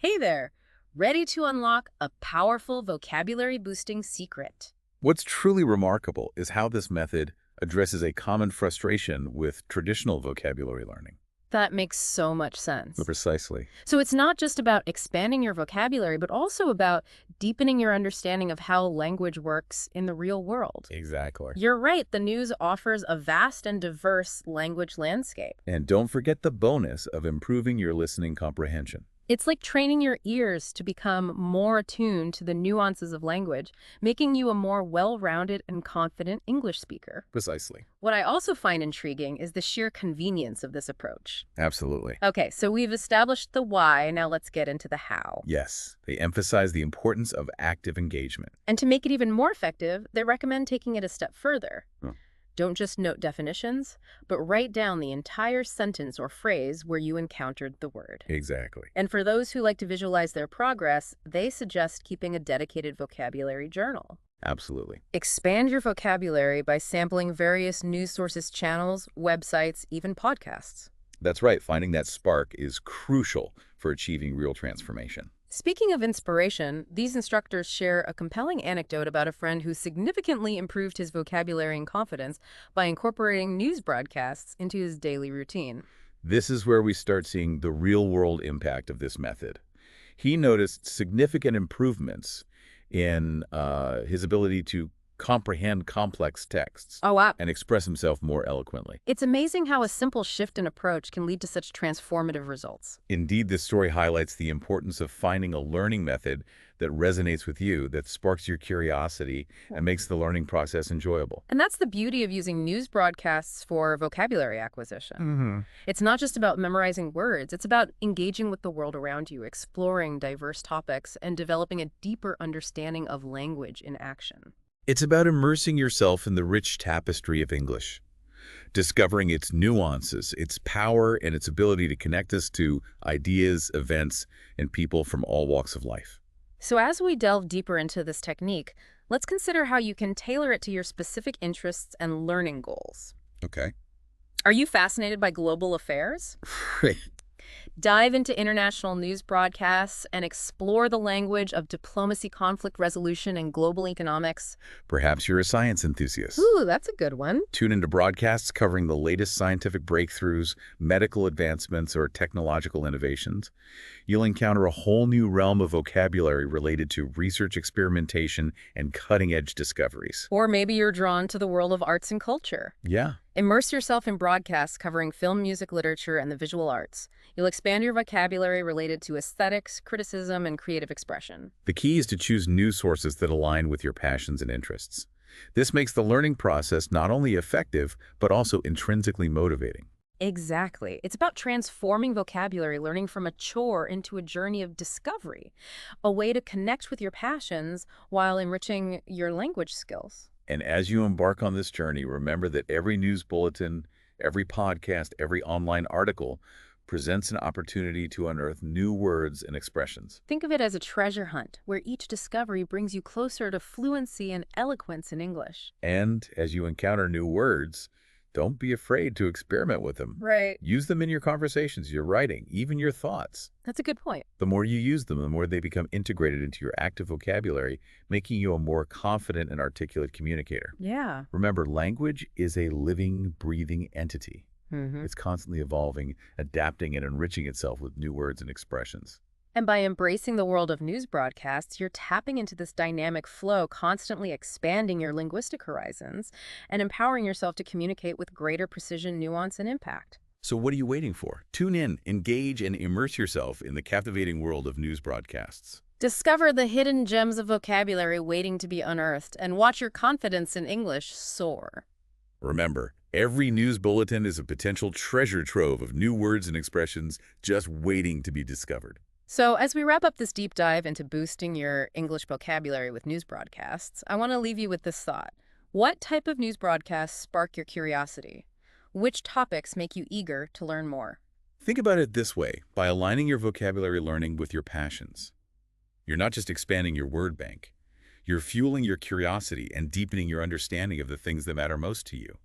Hey there! Ready to unlock a powerful vocabulary boosting secret? What's truly remarkable is how this method addresses a common frustration with traditional vocabulary learning. That makes so much sense. Precisely. So it's not just about expanding your vocabulary, but also about deepening your understanding of how language works in the real world. Exactly. You're right, the news offers a vast and diverse language landscape. And don't forget the bonus of improving your listening comprehension. It's like training your ears to become more attuned to the nuances of language, making you a more well-rounded and confident English speaker. Precisely. What I also find intriguing is the sheer convenience of this approach. Absolutely. Okay, so we've established the why, now let's get into the how. Yes, they emphasize the importance of active engagement. And to make it even more effective, they recommend taking it a step further. Hmm. Don't just note definitions, but write down the entire sentence or phrase where you encountered the word. Exactly. And for those who like to visualize their progress, they suggest keeping a dedicated vocabulary journal. Absolutely. Expand your vocabulary by sampling various news sources, channels, websites, even podcasts. That's right. Finding that spark is crucial for achieving real transformation. Speaking of inspiration, these instructors share a compelling anecdote about a friend who significantly improved his vocabulary and confidence by incorporating news broadcasts into his daily routine. This is where we start seeing the real-world impact of this method. He noticed significant improvements in his ability to comprehend complex texts Oh, wow. and express himself more eloquently. It's amazing how a simple shift in approach can lead to such transformative results. Indeed, this story highlights the importance of finding a learning method that resonates with you, that sparks your curiosity, and makes the learning process enjoyable. And that's the beauty of using news broadcasts for vocabulary acquisition. It's not just about memorizing words, it's about engaging with the world around you, exploring diverse topics, and developing a deeper understanding of language in action. It's about immersing yourself in the rich tapestry of English, discovering its nuances, its power, and its ability to connect us to ideas, events, and people from all walks of life. So as we delve deeper into this technique, let's consider how you can tailor it to your specific interests and learning goals. Okay. Are you fascinated by global affairs? Right. Dive into international news broadcasts and explore the language of diplomacy, conflict resolution, and global economics. Perhaps you're a science enthusiast. Ooh, that's a good one. Tune into broadcasts covering the latest scientific breakthroughs, medical advancements, or technological innovations. You'll encounter a whole new realm of vocabulary related to research experimentation and cutting-edge discoveries. Or maybe you're drawn to the world of arts and culture. Yeah. Immerse yourself in broadcasts covering film, music, literature, and the visual arts. You'll expand your vocabulary related to aesthetics, criticism, and creative expression. The key is to choose news sources that align with your passions and interests. This makes the learning process not only effective, but also intrinsically motivating. Exactly. It's about transforming vocabulary, learning from a chore into a journey of discovery, a way to connect with your passions while enriching your language skills. And as you embark on this journey, remember that every news bulletin, every podcast, every online article presents an opportunity to unearth new words and expressions. Think of it as a treasure hunt, where each discovery brings you closer to fluency and eloquence in English. And as you encounter new words, don't be afraid to experiment with them. Right. Use them in your conversations, your writing, even your thoughts. That's a good point. The more you use them, the more they become integrated into your active vocabulary, making you a more confident and articulate communicator. Yeah. Remember, language is a living, breathing entity. It's constantly evolving, adapting, and enriching itself with new words and expressions. And by embracing the world of news broadcasts, you're tapping into this dynamic flow, constantly expanding your linguistic horizons and empowering yourself to communicate with greater precision, nuance, and impact. So what are you waiting for? Tune in, engage, and immerse yourself in the captivating world of news broadcasts. Discover the hidden gems of vocabulary waiting to be unearthed and watch your confidence in English soar. Remember, every news bulletin is a potential treasure trove of new words and expressions just waiting to be discovered. So as we wrap up this deep dive into boosting your English vocabulary with news broadcasts, I want to leave you with this thought. What type of news broadcasts spark your curiosity? Which topics make you eager to learn more? Think about it this way, by aligning your vocabulary learning with your passions. You're not just expanding your word bank, you're fueling your curiosity and deepening your understanding of the things that matter most to you.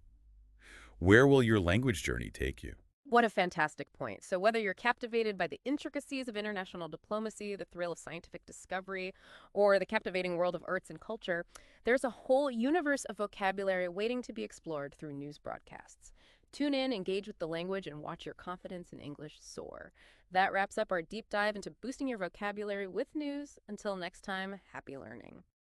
Where will your language journey take you? What a fantastic point. So whether you're captivated by the intricacies of international diplomacy, the thrill of scientific discovery, or the captivating world of arts and culture, there's a whole universe of vocabulary waiting to be explored through news broadcasts. Tune in, engage with the language, and watch your confidence in English soar. That wraps up our deep dive into boosting your vocabulary with news. Until next time, happy learning.